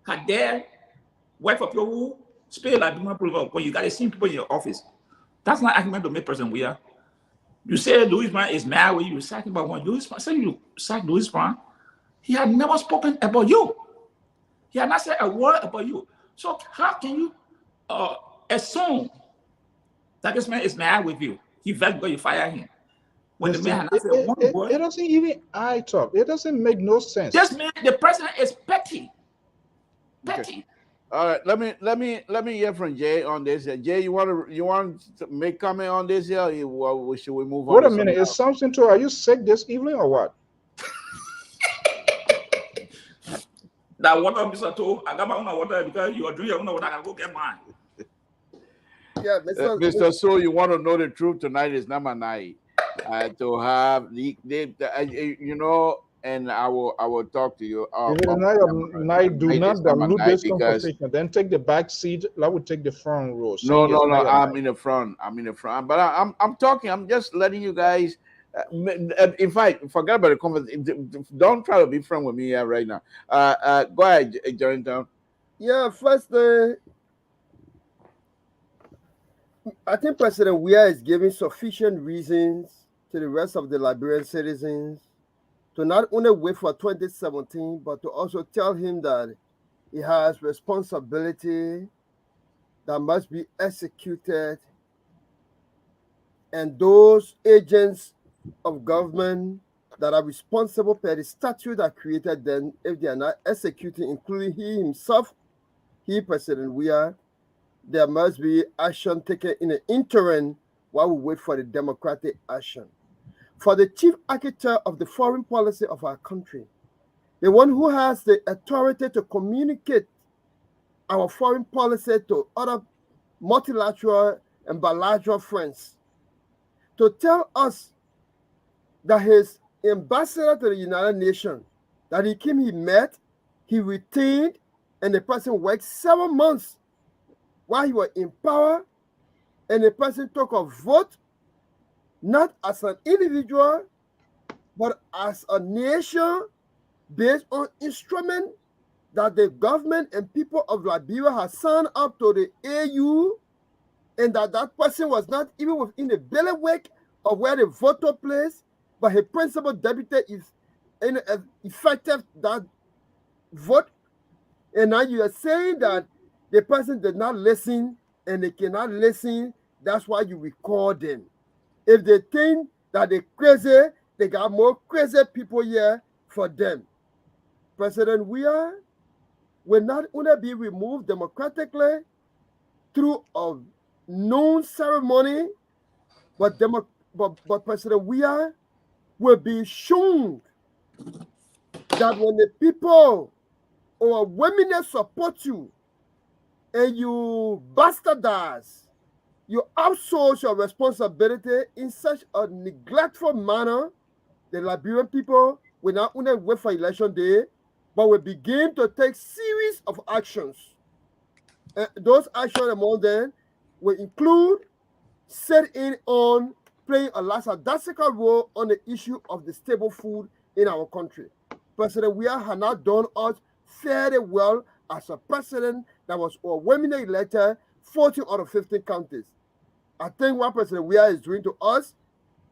Her dad work for people who spend like people when you got the same people in your office. That's not argument to make President Weah. You say Louis Brown is mad when you sack him, but when Louis Brown, say you sack Louis Brown, he had never spoken about you. He had not said a word about you. So how can you assume that this man is mad with you? He felt because you fire him. When the man had not said one word. It doesn't even I talk. It doesn't make no sense. This man, the president is petty. Petty. Okay. All right, let me hear from Jay on this. Jay, you want to make comment on this here? Or should we move on? Wait a minute, is Samson too? Are you sick this evening or what? That water, Mr. Toe, I got my own water because you are drinking your own water. I can go get mine. Yeah, Mr. So, you want to know the truth tonight is number 9. To have you know, and I will talk to you. Night, do not dilute this conversation. Then take the back seat. I would take the front row. No. I'm in the front. But I'm talking. I'm just letting you guys. In fact, forget about the conversation. Don't try to be friend with me here right now. Go ahead, Jonathan. Yeah, first, I think President Weah is giving sufficient reasons to the rest of the Liberian citizens to not only wait for 2017, but to also tell him that he has responsibility that must be executed, and those agents of government that are responsible per the statute that created them, if they are not executing, including he himself, President Weah, there must be action taken in the interim while we wait for the democratic action. For the chief architect of the foreign policy of our country, the one who has the authority to communicate our foreign policy to other multilateral and bilateral friends, to tell us that his ambassador to the United Nations, that he came, he met, he retained, and the person worked 7 months while he was in power, and the person took a vote, not as an individual, but as a nation, based on instrument that the government and people of Liberia have signed up to the AU, and that person was not even within the bailiwick of where the vote took place, but his principal deputy is effective that vote. And now you are saying that the person did not listen and they cannot listen. That's why you record them. If they think that they're crazy, they got more crazy people here for them. President Weah will not only be removed democratically through a known ceremony, but President Weah will be shown that when the people or women that support you and you bastardize, you outsource your responsibility in such a neglectful manner, the Liberian people will not only wait for election day, but will begin to take series of actions. And those actions among them will include setting on playing a lackadaisical role on the issue of the stable food in our country. President Weah has not done us fairly well as a president that was overwhelmingly elected 14 out of 15 counties. I think what President Weah is doing to us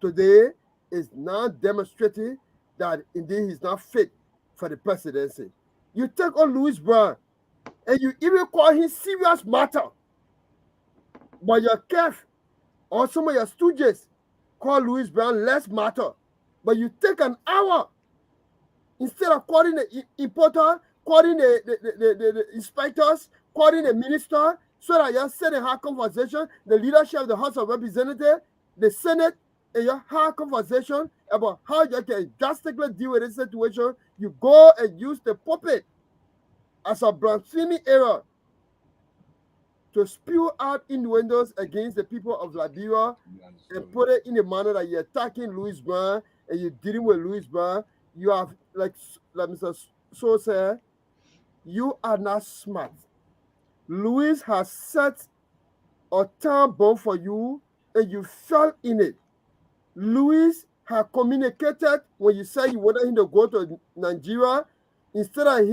today is not demonstrating that indeed he's not fit for the presidency. You take on Louis Brown and you even call him serious matter, but your KEF or some of your stooges call Louis Brown less matter, but you take an hour instead of calling the importer, calling the inspectors, calling the minister, so that you sit and have conversation, the leadership of the House of Representatives, the Senate, and you have conversation about how you can drastically deal with this situation. You go and use the puppet as a blasphemy error to spew out innuendos against the people of Liberia and put it in a manner that you're attacking Louis Brown and you're dealing with Louis Brown. You have, like Mr. So said, you are not smart. Louis has set a time bomb for you and you fell in it. Louis had communicated when you said you wanted him to go to Nigeria. Instead of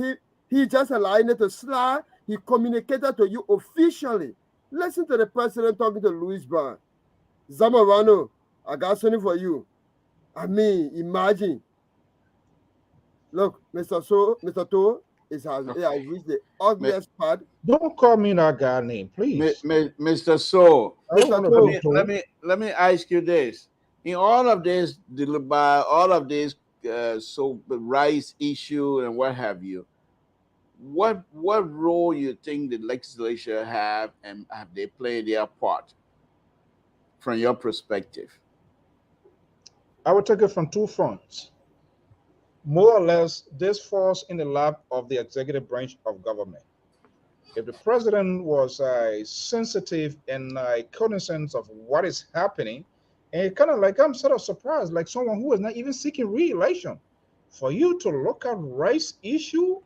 He just allowing it to slide. He communicated to you officially. Listen to the president talking to Louis Brown. Zamorano, I got something for you. I mean, imagine. Look, Mr. To has reached the obvious part. Don't call me that guy name, please. Mr. So, Mr. To, let me ask you this: in all of this, so the rice issue and what have you, what role you think the legislature have, and have they played their part from your perspective? I will take it from two fronts. More or less, this falls in the lap of the executive branch of government. If the president was sensitive and cognizant of what is happening, and kind of like, I'm sort of surprised, like someone who is not even seeking re-election, for you to look at rice issue,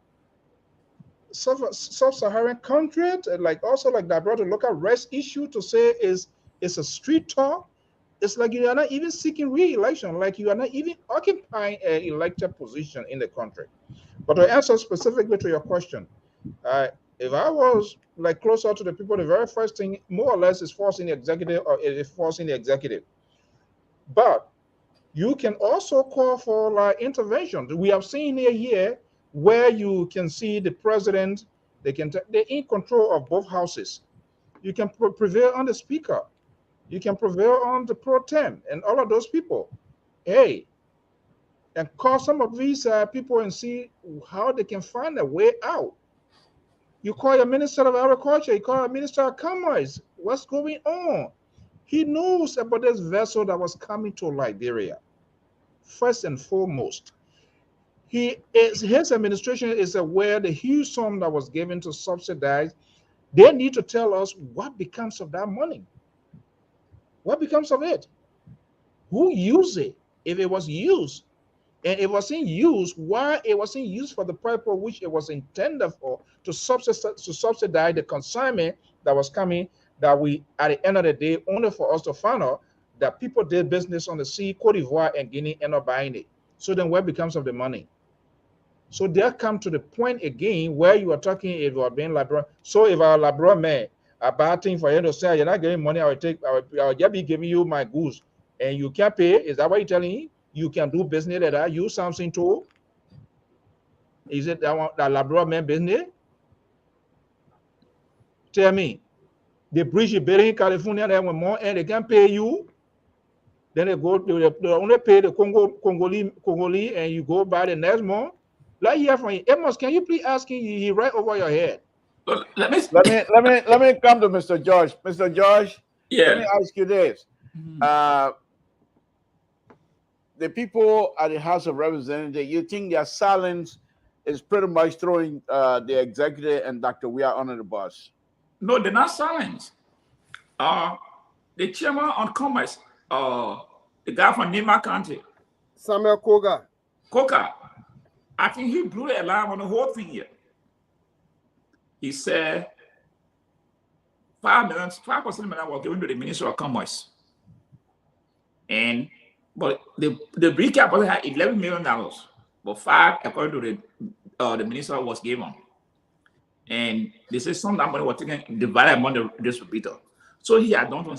sub-Saharan country, like also like that, bro, to look at rice issue to say it's a street talk. It's like you are not even seeking re-election, like you are not even occupying an elected position in the country. But to answer specifically to your question, if I was like closer to the people, the very first thing, more or less, is forcing the executive, or is forcing the executive. But you can also call for like intervention. We have seen here where you can see the president, they're in control of both houses. You can prevail on the speaker. You can prevail on the pro tem and all of those people. Hey, and call some of these people and see how they can find a way out. You call your minister of agriculture, you call your minister of commerce. What's going on? He knows about this vessel that was coming to Liberia. First and foremost, his administration is aware the huge sum that was given to subsidize. They need to tell us what becomes of that money. What becomes of it? Who used it? If it was used, and it wasn't used, why it wasn't used for the purpose which it was intended for, to subsidize the consignment that was coming, that we, at the end of the day, only for us to find out that people did business on the sea, Cote d'Ivoire and Guinea, end up buying it. So then what becomes of the money? So there come to the point again where you are talking, if you are being liberal. So if our liberal man, a bad thing for you to say, you're not getting money, I will just be giving you my goods and you can't pay. Is that what you're telling me? You can do business that I use Samson too? Is it that liberal man business? Tell me. The bridge you build in California, they want more and they can pay you. Then they only pay the Congolese and you go buy the next month. Like here from you. Amos, can you please ask him? He right over your head. Let me come to Mr. George. Mr. George, let me ask you this. The people at the House of Representatives, you think their silence is pretty much throwing the executive and Dr. Weah under the bus? No, they're not silent. The chairman on commerce, the guy from Nima County, Samuel Koga, I think he blew the alarm on the whole thing here. He said 5% million was given to the Minister of Commerce. But the recap was had $11 million, but 5, according to the minister, was given. And they say some of that money was taken, divided among the distributor. So he had done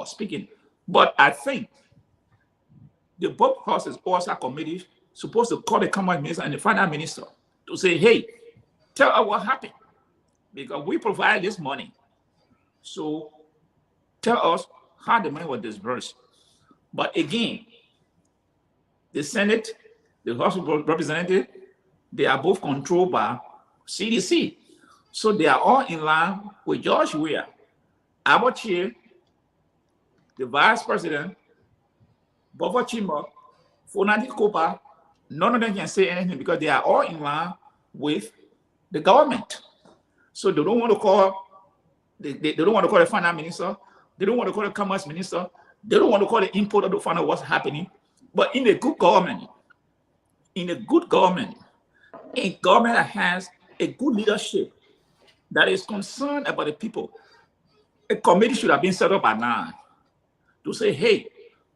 speaking. But I think the both houses oversight committee supposed to call the commerce minister and the finance minister to say, hey, tell us what happened. Because we provide this money. So tell us how the money was disbursed. But again, the Senate, the House of Representatives, they are both controlled by CDC. So they are all in line with George Weah, our chair, the vice president, Bova Chima, Fonadi Kopa. None of them can say anything because they are all in line with the government. So they don't want to call, they don't want to call the finance minister. They don't want to call the commerce minister. They don't want to call the importer to find out what's happening. But in a good government, a government that has a good leadership that is concerned about the people, a committee should have been set up by now to say, hey,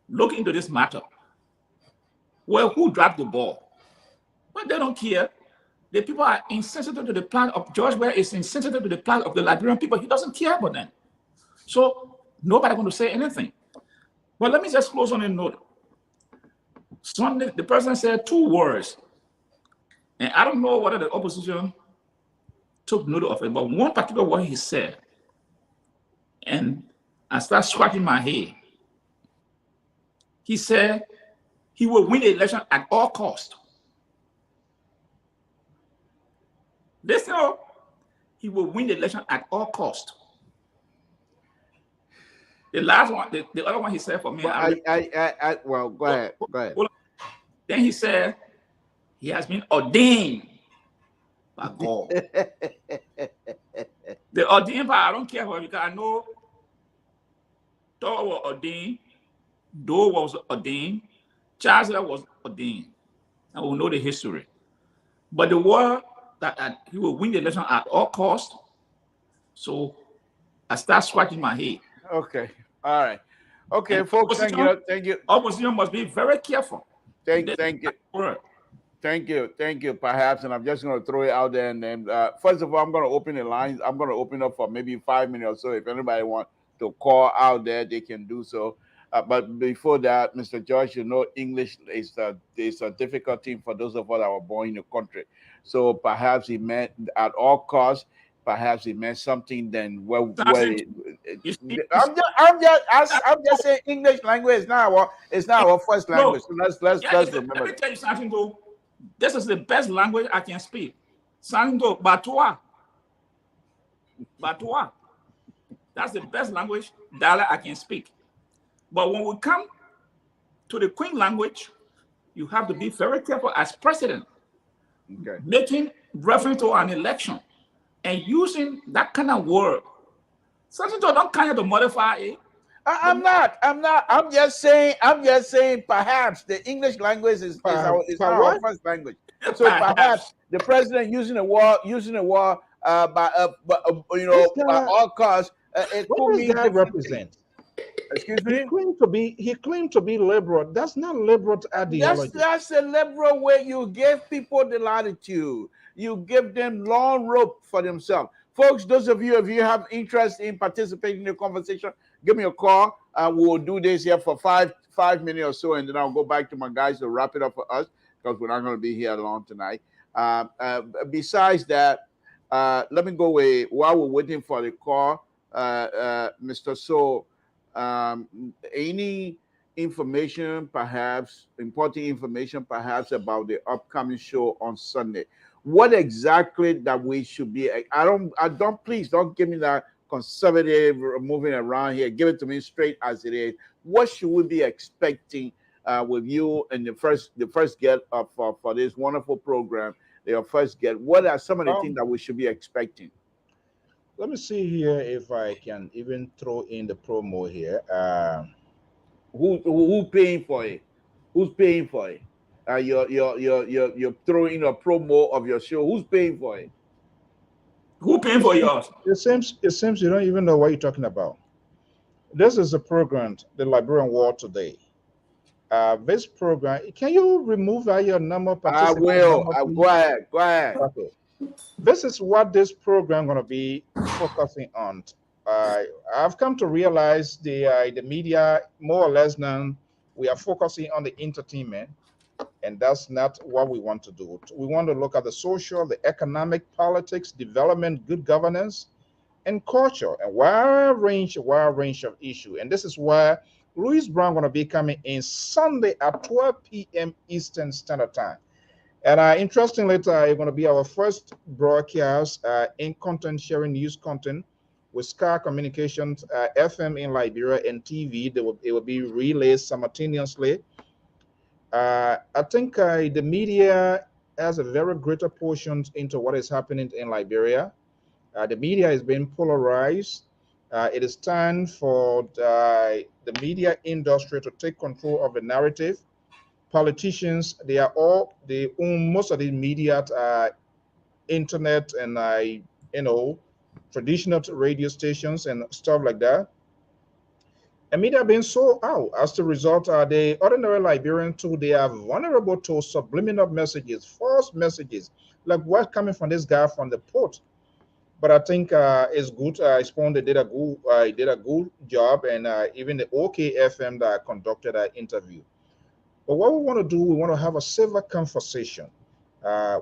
look into this matter. Well, who dropped the ball? But they don't care. The people are insensitive to the plight of George Weah is insensitive to the plight of the Liberian people. He doesn't care about them. So nobody going to say anything. But let me just close on a note. Sunday, the president said 2 words, and I don't know whether the opposition took note of it, but one particular word he said, and I start scratching my head. He said he will win the election at all cost. Listen up. He will win the election at all cost. The last one, the other one he said for me. Well, go ahead. Go ahead. Then he said he has been ordained by God. The ordained part, I don't care for it because I know Thor was ordained, Doe was ordained, Chancellor was ordained. And we'll know the history. But the word that he will win the election at all costs. So I start scratching my head. Okay. All right. Okay, And folks. Thank you. Opposition must be very careful. Thank you. Thank you. Perhaps, and I'm just going to throw it out there. And then, first of all, I'm going to open the lines. I'm going to open up for maybe 5 minutes or so. If anybody wants to call out there, they can do so. But before that, Mr. George, you know, English is a difficult thing for those of us that were born in the country. So perhaps he meant at all costs. Perhaps it meant something. Then I'm just saying English language is not our first language. So let's remember. Let me tell you something though. This is the best language I can speak. Something though, Batwa. That's the best language dialect I can speak. But when we come to the Queen language, you have to be very careful as president, making reference to an election and using that kind of word. Something don't kind of modify it. I'm not. I'm just saying. Perhaps the English language is not our first language. So perhaps the president using a word by all costs. What does that represent? Excuse me. He claimed to be liberal. That's not liberal ideology. That's a liberal way. You give people the latitude. You give them long rope for themselves. Folks, those of you, if you have interest in participating in the conversation, give me a call. We'll do this here for five minutes or so, and then I'll go back to my guys to wrap it up for us because we're not going to be here long tonight. Besides that, let me go away while we're waiting for the call. Mr. So, any information, perhaps important information, perhaps about the upcoming show on Sunday? What exactly that we should be? Please don't give me that conservative moving around here. Give it to me straight as it is. What should we be expecting with you and the first get for this wonderful program? Your first get. What are some of the things that we should be expecting? Let me see here if I can even throw in the promo here. Who paying for it? Who's paying for it? You're throwing a promo of your show. Who's paying for it? Who paying for yours? It seems you don't even know what you're talking about. This is a program, the Liberian War Today. This program, can you remove your number? I will. Go ahead. Okay. This is what this program going to be focusing on. I've come to realize the media, more or less now, we are focusing on the entertainment, and that's not what we want to do. We want to look at the social, the economic, politics, development, good governance, and culture, a wide range of issues. And this is where Louis Brown going to be coming in Sunday at 12 p.m. Eastern Standard Time. And interestingly, it's going to be our first broadcast in content sharing news content with Sky Communications, FM in Liberia, and TV. It will be relayed simultaneously. I think the media has a very greater portion into what is happening in Liberia. The media is being polarized. It is time for the media industry to take control of the narrative. Politicians, they own most of the media, internet, and traditional radio stations and stuff like that. And media being sold out. As a result, the ordinary Liberian too, they are vulnerable to subliminal messages, false messages, like what coming from this guy from the port. But I think it's good. Spawn did a good job, and even the OKFM that conducted an interview. But what we want to do, we want to have a civil conversation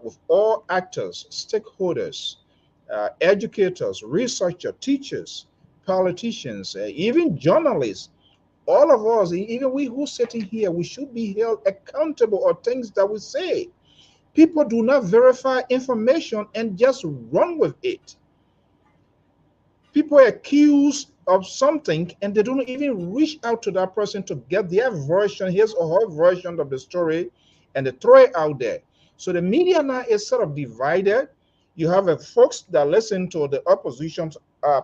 with all actors, stakeholders, educators, researchers, teachers, politicians, even journalists. All of us, even we who sitting here, we should be held accountable for things that we say. People do not verify information and just run with it. People are accused of something and they don't even reach out to that person to get their version, his or her version of the story, and they throw it out there. So the media now is sort of divided. You have a folks that listen to the opposition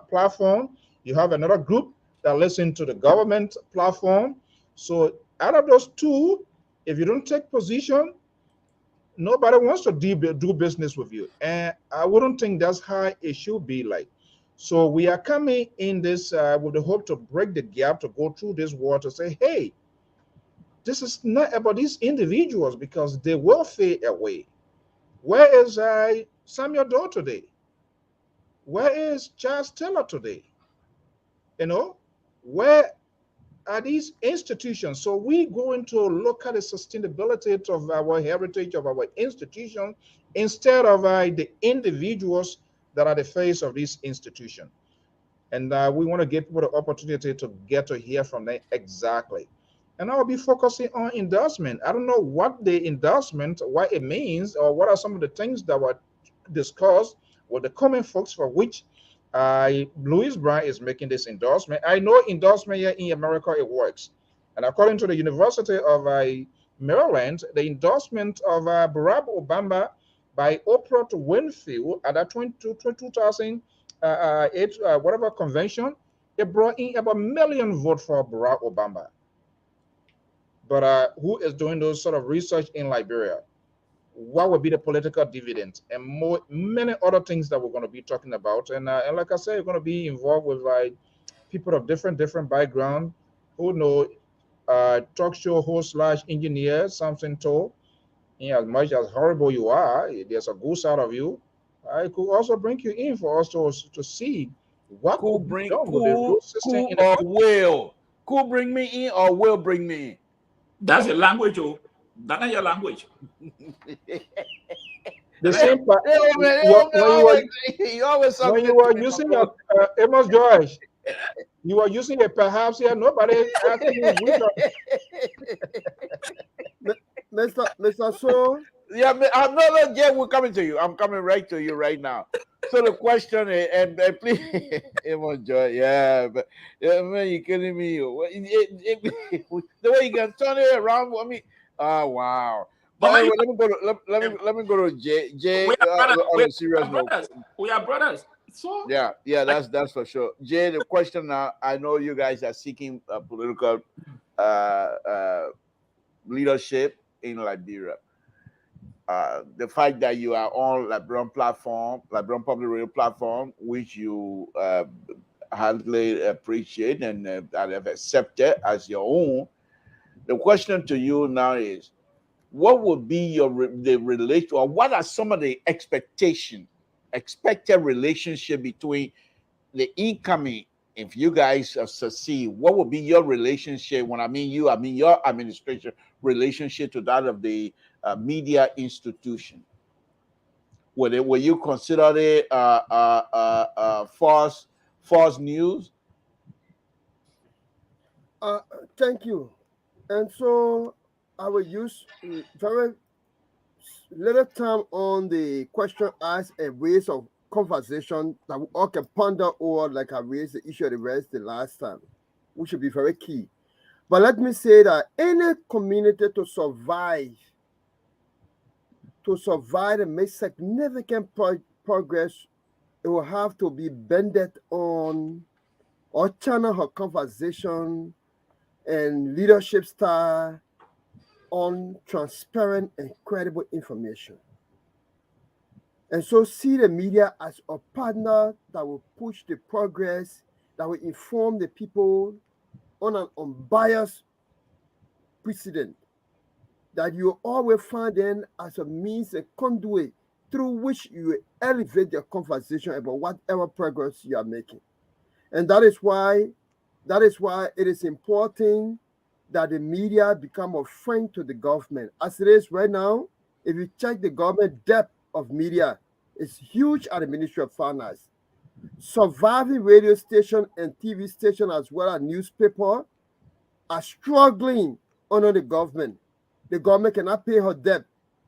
platform. You have another group that listen to the government platform. So out of those two, if you don't take position, nobody wants to do business with you. And I wouldn't think that's how it should be like. So we are coming in this with the hope to break the gap, to go through this war, to say, hey, this is not about these individuals because they will fade away. Where is Samuel Doe today? Where is Charles Taylor today? You know, where are these institutions? So we going to look at the sustainability of our heritage, of our institutions, instead of the individuals that are the face of this institution. And we want to give people the opportunity to get to hear from them exactly. And I'll be focusing on endorsement. I don't know what the endorsement, what it means, or what are some of the things that were discussed with the common folks for which Louis Brown is making this endorsement. I know endorsement here in America, it works. And according to the University of Maryland, the endorsement of Barack Obama by Oprah to Winfield at that 2008 whatever convention, it brought in about a million votes for Barack Obama. But who is doing those sort of research in Liberia? What would be the political dividend, and many other things that we're going to be talking about. And like I said, you're going to be involved with people of different background who know talk show host slash engineer Samson told. As much as horrible you are, there's a good side of you. I could also bring you in for us to see what could be done with the road system in the country. Cool bring me in or will bring me in. That's a language, oh. That's not your language. The same part You always when you were using your Amos Josh, you were using it perhaps here. Nobody asking you which Mr. So, yeah, I'm not yet. We're coming to you. I'm coming right to you right now. So the question is, and please, Amos Josh, yeah, but man, you kidding me? The way you can turn it around for me. Oh wow. But anyway, let me go to Jay. We are brothers. On a serious note. We are brothers. So Yeah, that's for sure. Jay, the question now, I know you guys are seeking political leadership in Liberia. The fact that you are on Liberian public radio platform, which you highly appreciate and have accepted as your own. The question to you now is, what would be the relation, or what are some of the expected relationship between the incoming, if you guys succeed, what would be your relationship? When I mean you, I mean your administration relationship to that of the media institution. Will you consider it false news? thank you. And so I will use very little time on the question asked and ways of conversation that we all can ponder over, like I raised the issue of the rest the last time, which should be very key. But let me say that any community to survive and make significant progress, it will have to be bended on or channel her conversation and leadership style on transparent and credible information. And so see the media as a partner that will push the progress, that will inform the people on an unbiased precedent that you always find them as a means and conduit through which you elevate your conversation about whatever progress you are making. And that is why it is important that the media become a friend to the government. As it is right now, if you check the government depth of media, it's huge at the Ministry of Finance. Surviving radio station and TV station as well as newspaper are struggling under the government. The government cannot pay her debt.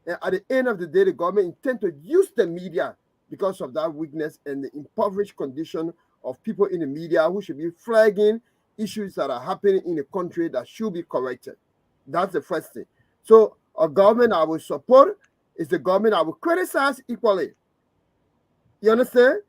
And at the end of the day, the government intend to use the media because of that weakness and the impoverished condition of people in the media who should be flagging issues that are happening in the country that should be corrected. That's the first thing. So a government I will support is the government I will criticize equally. You understand?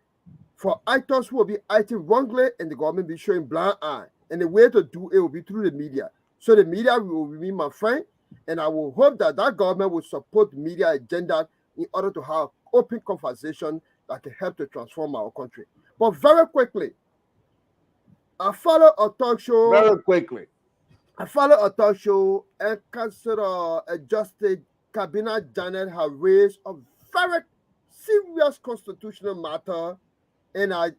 For actors who will be acting wrongly and the government be showing blind eye. And the way to do it will be through the media. So the media will be my friend, and I will hope that that government will support the media agenda in order to have open conversation that can help to transform our country. But very quickly, I follow a talk show. Very quickly. I follow a talk show and consider Justice Cabinet Janet have raised a very serious constitutional matter, and I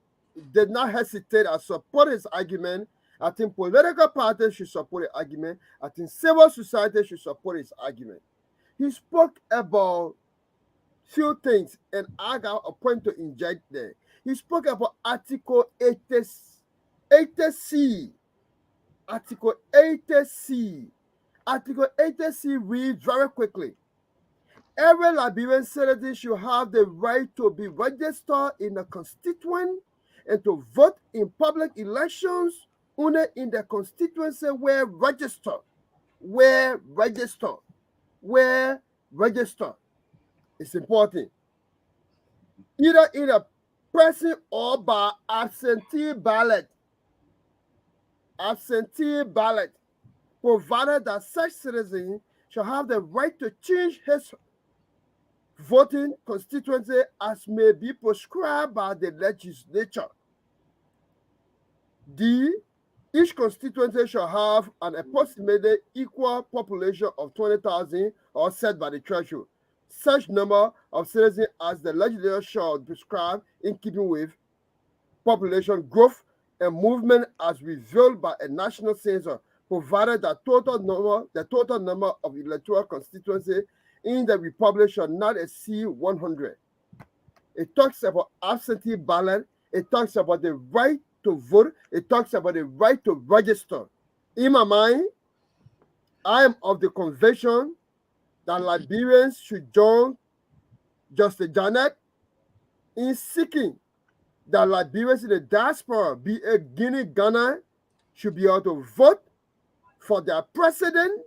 did not hesitate. I support his argument. I think political parties should support the argument. I think civil society should support his argument. He spoke about few things, and I got a point to inject there. He spoke about Article 80C. Article 80C. Article 80C reads very quickly. Every Liberian citizen should have the right to be registered in a constituent and to vote in public elections only in the constituency where registered. It's important. Either in a person or by absentee ballot. Absentee ballot, provided that such citizen shall have the right to change his voting constituency as may be prescribed by the legislature. D, each constituency shall have an approximately equal population of 20,000 or set by the threshold. Such number of citizens as the legislature shall prescribe in keeping with population growth and movement as revealed by a national census, provided that the total number of electoral constituency in the republic shall not exceed 100. It talks about absentee ballot. It talks about the right to vote. It talks about the right to register. In my mind, I am of the conviction that Liberians should join Justice Janet in seeking that Liberians in the diaspora, be it Guinea, Ghana, should be able to vote for their president,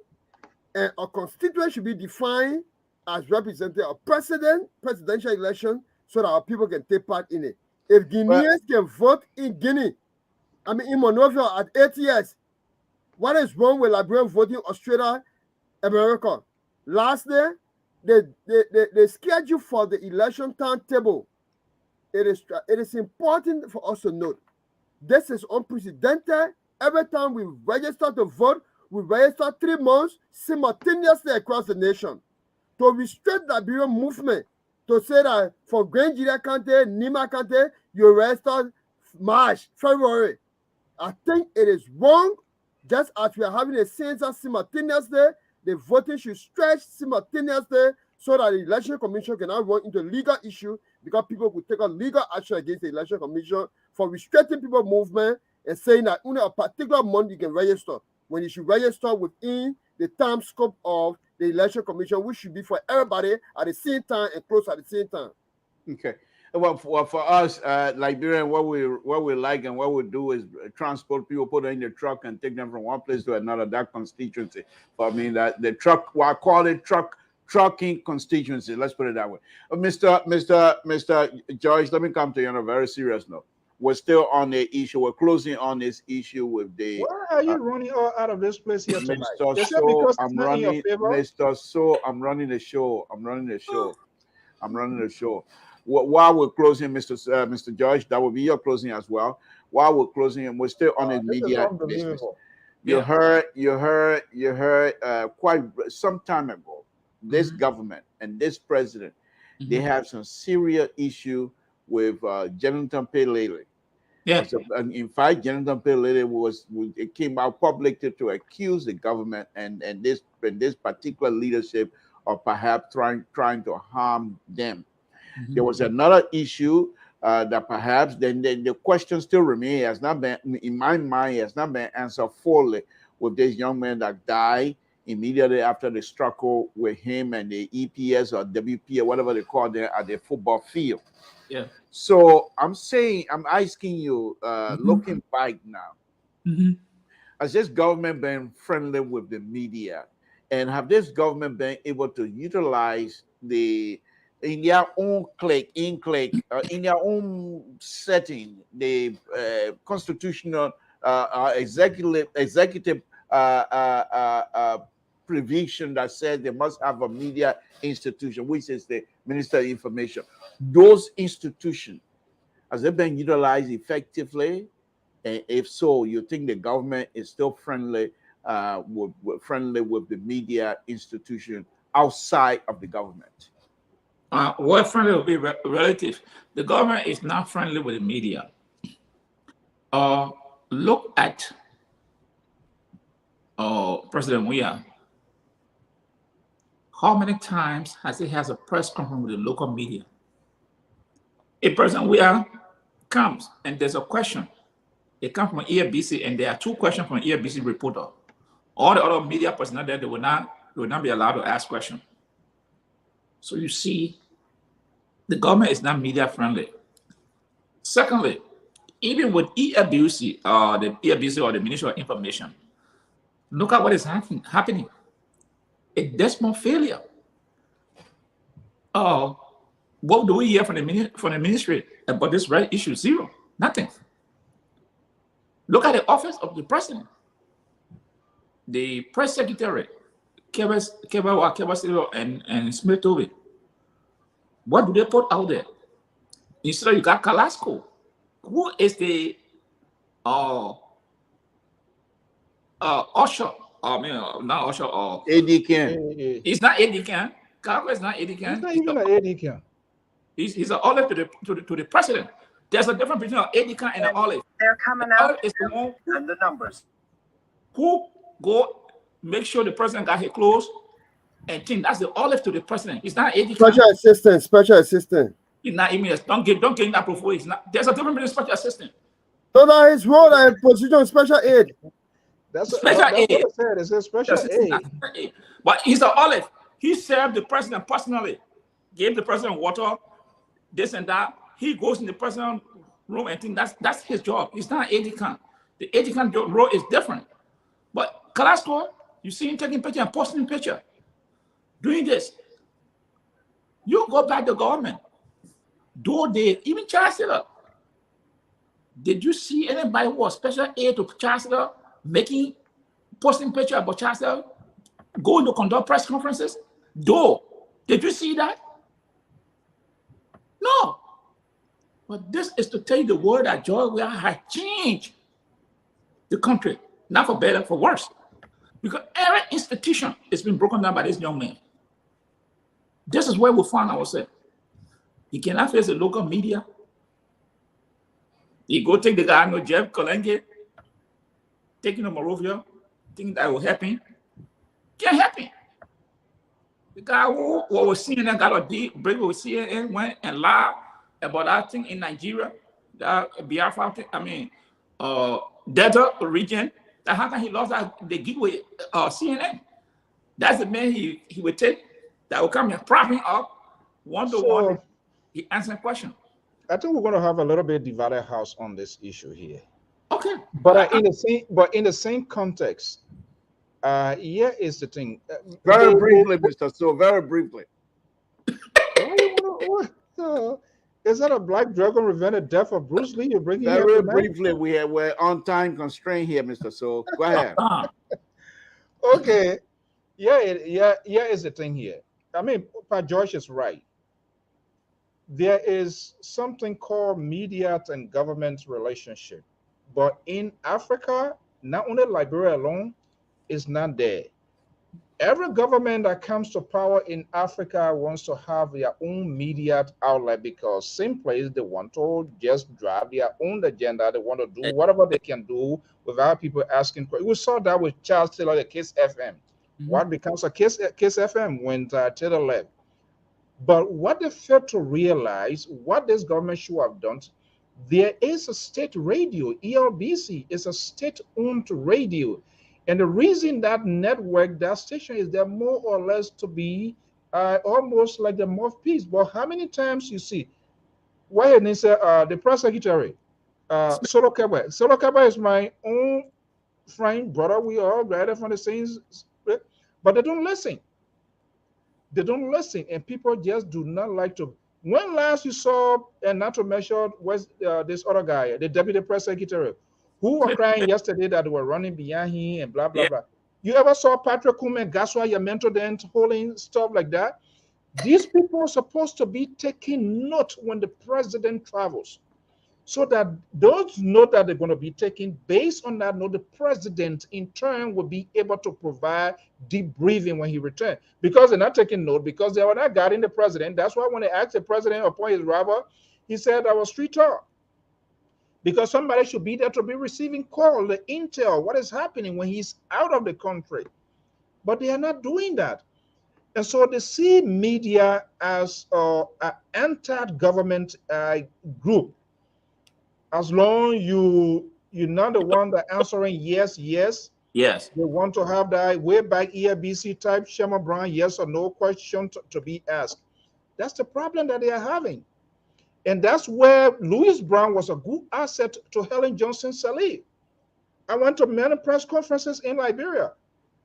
and a constituent should be defined as representing a presidential election so that our people can take part in it. If Guineans can vote in Guinea, in Monrovia at 8 years, what is wrong with Liberian voting Australia, America? Lastly, the schedule for the election timetable. It is important for us to note this is unprecedented. Every time we register to vote, we register 3 months simultaneously across the nation. To restrict the Liberian movement, to say that for Grangeria County, Nima County, you register March, February. I think it is wrong. Just as we are having a census simultaneously, the voting should stretch simultaneously so that the election commission cannot run into legal issue because people could take a legal action against the election commission for restricting people movement and saying that only a particular month you can register when you should register within the time scope of the election commission, which should be for everybody at the same time and close at the same time. Okay. Well, for us, Liberian, what we like and what we do is transport people, put them in the truck and take them from one place to another. That constituency. But that the truck, well, I call it trucking constituency. Let's put it that way. Mr. George, let me come to you on a very serious note. We're still on the issue. We're closing on this issue with the. Why are you running out of this place here tonight? Mr. So, I'm running. Mr. So, I'm running the show. I'm running the show. While we're closing, Mr. George, that will be your closing as well. While we're closing, and we're still on the media business. You Yeah. heard quite some time ago. This Mm-hmm. government and this president, they Mm-hmm. have some serious issue with Jonathan Pelele. Yeah. And in fact, Jonathan Pelele it came out publicly to accuse the government and this particular leadership of perhaps trying to harm them. Mm-hmm. There was another issue that perhaps then the question still remains, has not been in my mind, has not been answered fully, with this young man that died immediately after the struggle with him and the EPS or WP or whatever they call them at the football field. Yeah. So I'm asking you, Mm-hmm. looking back now, Mm-hmm. has this government been friendly with the media, and have this government been able to utilize the in their own in their own setting the constitutional executive provision that says they must have a media institution, which is the Minister of Information. Those institutions, has it been utilized effectively? And if so, you think the government is still friendly, friendly with the media institution outside of the government? Word friendly will be relative. The government is not friendly with the media. Uh, Look at President Weah. How many times has he has a press conference with the local media? A President Weah comes and there's a question. It comes from EFBC and there are two questions from EFBC reporter. All the other media personnel there, they will not be allowed to ask questions. So you see, the government is not media friendly. Secondly, even with EFBC, the EFBC or the Ministry of Information, look at what is happening. A decimal failure. Uh, what do we hear from the ministry about this right issue? Zero. Nothing. Look at the office of the president, the press secretary, Keba and Smith Tove. What do they put out there? Instead, you got Kalasco, who is the uh usher. I mean, not usher. AD Ken. He's not Eddie Can. Kalasco is not Eddie He's Can. not even an AD can. He's an olive to the president. There's a difference between an Eddie Can and an olive. They're coming The out olive is the one and the numbers. who go make sure the president got his clothes and thing. That's the olive to the president. It's not Eddie Can. Special assistant, special assistant. He's not even don't give him that proof. It's not. There's a difference between special assistant. So that his role and position, special aid. That's Special what aid. it said. It says special aid. But he's an olive. He served the president personally, gave the president water, this and that. He goes in the president room and think that's his job. He's not Eddie Khan. The Eddie Khan role is different. But Carrasco, you see him taking picture and posting picture, doing this. You go back to government. Do they even Chancellor? Did you see anybody who was special aid to Chancellor posting picture about Chancellor going to conduct press conferences? Did you see that? No. But this is to tell you the word that George Weah has changed the country, not for better, for worse. Because every institution is being broken down by this young man. This is where we find ourselves. He cannot face the local media. He go take the guy, no Jeff Kolenge, taking him Morovia, thinking that will help him. Can't help him. The guy who was CNN got a deal, break with CNN, went and lied about that thing in Nigeria, that Biafra thing, Delta region. That how can he lost that the gig with CNN? That's the man he would take that will come and prop him up one to one. He answer question. I think we're going to have a little bit divided house on this issue here. Okay, But in the same context, here is the thing. Very briefly, Mr. So, very briefly. Is that a Black Dragon Revenge the death of Bruce Lee? You're bringing very briefly. We're on time constraint here, Mr. So. Go ahead. Okay. Yeah, is the thing here. I mean, Pat George is right. There is something called media and government relationship. But in Africa, not only Liberia alone, is not there. Every government that comes to power in Africa wants to have their own media outlet because simply they want to just drive their own agenda. They want to do whatever they can do without people asking questions. We saw that with Charles Taylor, the Kiss FM. What becomes a Kiss FM when Taylor left? But what they failed to realize, what this government should have done, there is a state radio. ELBC is a state-owned radio. And the reason that network, that station is there more or less to be almost like the mouthpiece. But how many times you see, why the press secretary, Solo Kaba. Solo Kaba is my own friend, brother. We all graduated from the same, but they don't listen. They don't listen, and people just do not like to. When last you saw, and not to mention was this other guy, the deputy press secretary, who were crying yesterday that they were running behind him and blah blah blah. You ever saw Patrick Kumen, Gaswa, your mentor, then holding stuff like that? These people are supposed to be taking note when the president travels, so that those notes that they're going to be taking, based on that note, the president in turn will be able to provide debriefing when he returns. Because they're not taking note, because they were not guarding the president. That's why when they asked the president upon his arrival, he said that was street talk. Because somebody should be there to be receiving call, the intel, what is happening when he's out of the country. But they are not doing that. And so they see media as an anti-government group. As long you're not the one that answering yes, they want to have that way back EFBC type Shema Brown yes or no question to be asked. That's the problem that they are having. And that's where Louis Brown was a good asset to Helen Johnson Sirleaf. I went to many press conferences in Liberia.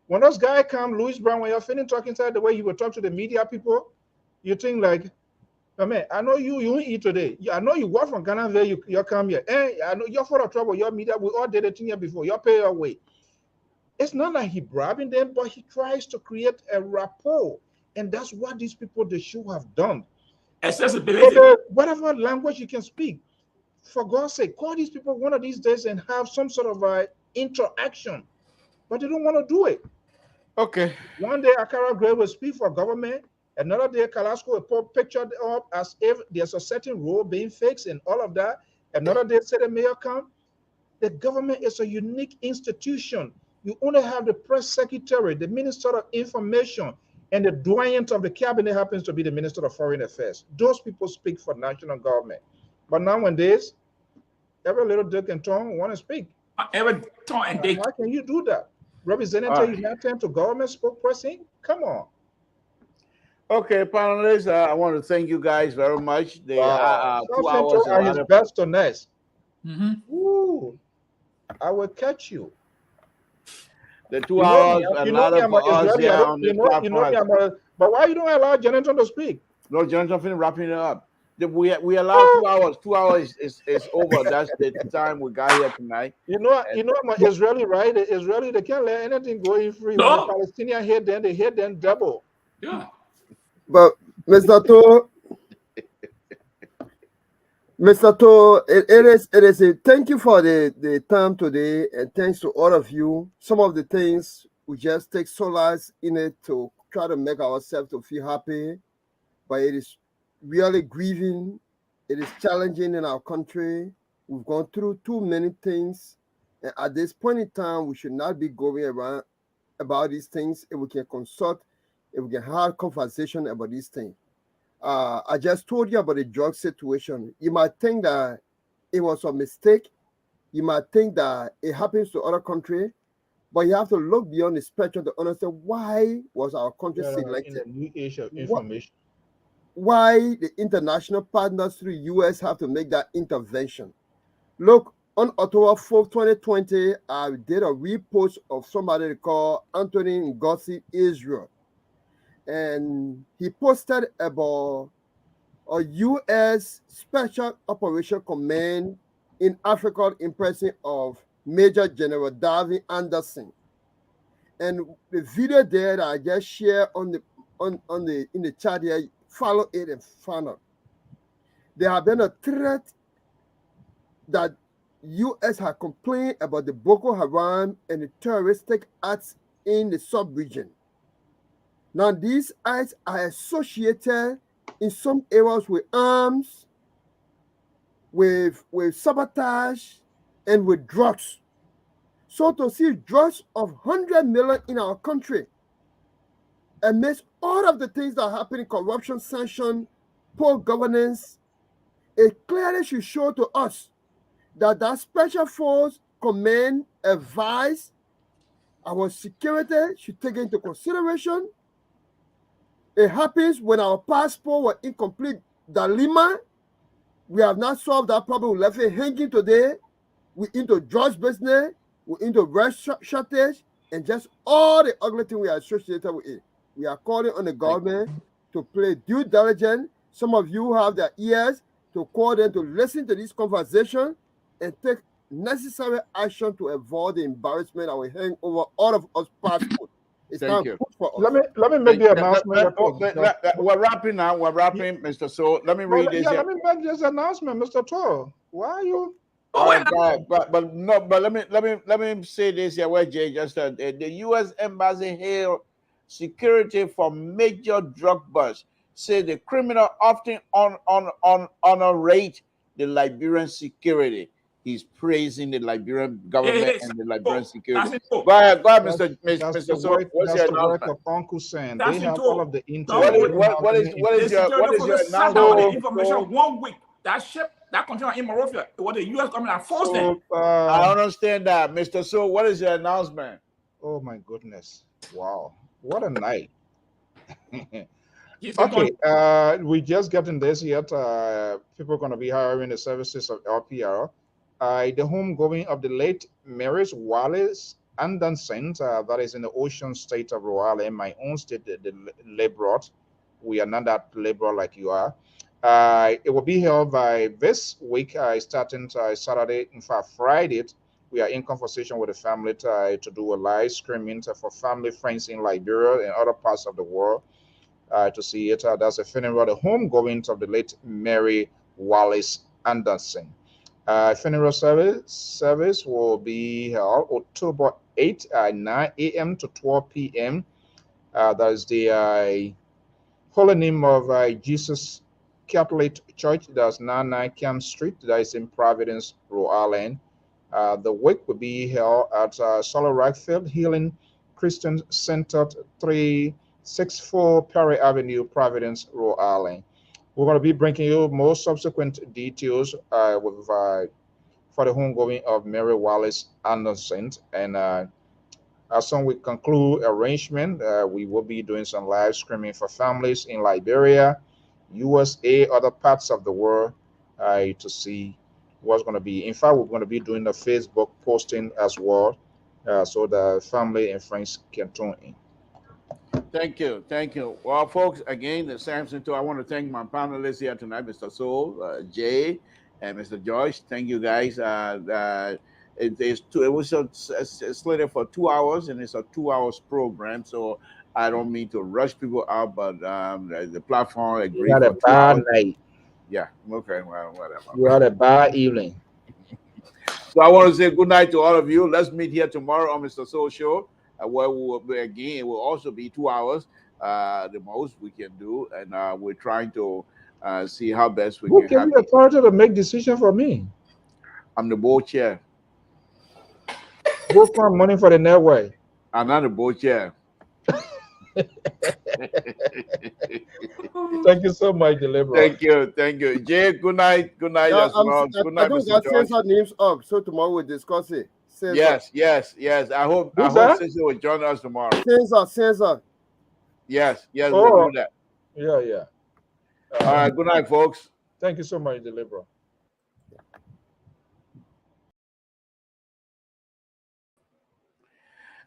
When those guys come, Louis Brown, when you're finished talking inside the way he would talk to the media people, you think like, oh, man, I know you eat today. I know you work from Ghana there, you come here. Hey, I know you're full of trouble, your media, we all did it here before, you pay your way. It's not like he bribing them, but he tries to create a rapport. And that's what these people, they should have done. Accessibility. Whatever language you can speak, for God's sake, call these people one of these days and have some sort of interaction. But they don't want to do it. Okay. One day, Akara Gray will speak for government. Another day, Kalasco will put pictured up as if there's a certain role being fixed and all of that. Another day, say the mayor come. The government is a unique institution. You only have the press secretary, the minister of information, and the doyen of the cabinet happens to be the minister of foreign affairs. Those people speak for national government. But nowadays, every little dick and tongue want to speak. Every tongue and dick. How can you do that? Representative United to government spokesperson? Come on. Okay, panelists, I want to thank you guys very much. They are 2 hours are his best to next. Mm-hmm. I will catch you. The 2 hours are not for us here on this platform. But why you don't allow Jonathan to speak? No, Jonathan, wrapping it up. We allow 2 hours. 2 hours is over. That's the time we got here tonight. Israeli, right? The Israeli, they can't let anything go in free. No. When the Palestinian hit them, they hit them double. Yeah. But Mr. To, it is a thank you for the time today, and thanks to all of you. Some of the things we just take solace in it to try to make ourselves to feel happy, but it is really grieving. It is challenging in our country. We've gone through too many things, and at this point in time, we should not be going around about these things. If we can consult, if we can have conversation about these things. I just told you about the drug situation. You might think that it was a mistake. You might think that it happens to other countries, but you have to look beyond the spectrum to understand why was our country selected. In the new age of information. Why the international partners through the U.S. have to make that intervention. Look, on October 4th, 2020, I did a repost of somebody called Anthony Ngozi Israel. And he posted about a U.S. Special Operation Command in Africa in person of Major General Davin Anderson. And the video there that I just shared in the chat here, follow it and find out. There have been a threat that U.S. had complained about the Boko Haram and the terroristic acts in the sub-region. Now, these acts are associated in some areas with arms, with sabotage, and with drugs. So to see drugs of 100 million in our country, amidst all of the things that happen in corruption, sanction, poor governance, it clearly should show to us that special force command advice our security should take into consideration. It happens when our passport were incomplete. Lima, we have not solved that problem. We left it hanging today. We into drugs business, we into rest shortage, and just all the ugly things we are associated with it. We are calling on the government to play due diligence. Some of you have their ears to call them to listen to this conversation and take necessary action to avoid the embarrassment that will hang over all of us passports. It's Thank not you. good for us. Let me make the announcement. We're wrapping now. We're wrapping, Mr. So. Let me read this. Yeah, let me make this announcement, Mr. Tor. Why are you? God, but no, but let me say this here. Where Jay just said the U.S. Embassy hailed security for major drug busts. Say the criminal often honorate the Liberian security. He's praising the Liberian government and the Liberian security. Go ahead, Mr. So. What's your announcement? Of Uncle Sam. That's They have it, all of the intel. What is your announcement? Information 1 week. That ship, that container in Monrovia, what the U.S. government has forced them. I understand that, Mr. So. What is your announcement? Oh my goodness! Wow, what a night! He's Okay, we just getting this yet. People are going to be hiring the services of LPR. The homegoing of the late Mary's Wallace Anderson, that is in the ocean state of Rhode Island, my own state, the liberal. We are not that liberal like you are. It will be held by this week, starting Saturday, in fact, Friday. We are in conversation with the family to do a live streaming for family, friends in Liberia and other parts of the world to see it. That's a funeral, the homegoing of the late Mary Wallace Anderson. Funeral service will be held October 8th at 9 a.m. to 12 p.m. That is the Holy Name of Jesus Catholic Church. That's 99 Camp Street. That is in Providence, Rhode Island. The wake will be held at Solar Rockfield Healing Christian Center, 364 Perry Avenue, Providence, Rhode Island. We're going to be bringing you more subsequent details for the homegoing of Mary Wallace Anderson. And as soon as we conclude arrangement, we will be doing some live streaming for families in Liberia, USA, other parts of the world to see what's going to be. In fact, we're going to be doing the Facebook posting as well, so the family and friends can tune in. Thank you. Well, folks, again, the Samson too. I want to thank my panelists here tonight, Mr. Soul, Jay, and Mr. Joyce. Thank you, guys. It was slated for 2 hours, and it's a 2 hours program. So I don't mean to rush people out, but the platform agreed You had for a 2 bad hours. night. Yeah. Okay. Well, whatever. You had a bad evening. So I want to say good night to all of you. Let's meet here tomorrow on Mr. Soul Show, where we will be again. It will also be 2 hours, the most we can do, and we're trying to see how best we Who can gave have you authority to make decision for me? I'm the board chair. Who found money for the network? I'm not the board chair. Thank you so much, Deliverer. Thank you. Jay, good night as well. Good night, I Mr. think George. our names up, so tomorrow we'll discuss it. Yes. I hope Cecil will join us tomorrow. Censor. Yes, we'll do that. Yeah. All right, good night, folks. Thank you so much, Deliverer.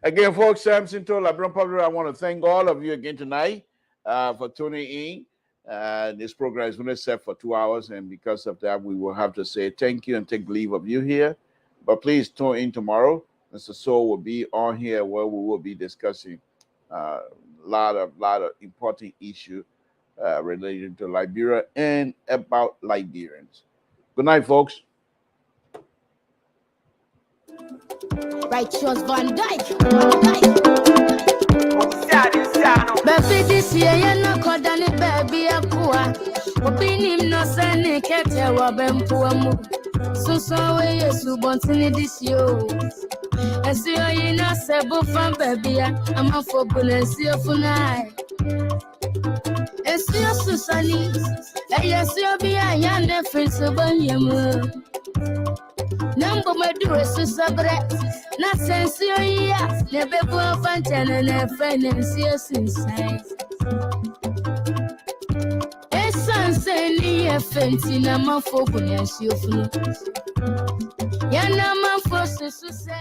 Again, folks, Samson told Liberian Public, I want to thank all of you again tonight for tuning in. This program is going to set for 2 hours, and because of that, we will have to say thank you and take leave of you here. But please tune in tomorrow. Mr. Soul will be on here where we will be discussing a lot of important issues related to Liberia and about Liberians. Good night, folks. Righteous Van Dyke. Baby, this year you're not called any baby a poor. Opinim no sending kete wabempuamu. So way you subontini this year. And see you not sebo from baby. I'm a for bullets here for night. And see you Susani. And yes, you'll be a young difference about you. Number my do is to subret. Not sense you, yeah. Never go off and tell and friend and see us inside. A son saying, yeah, fancy, no more folk when you're sure. Yana man forces to say.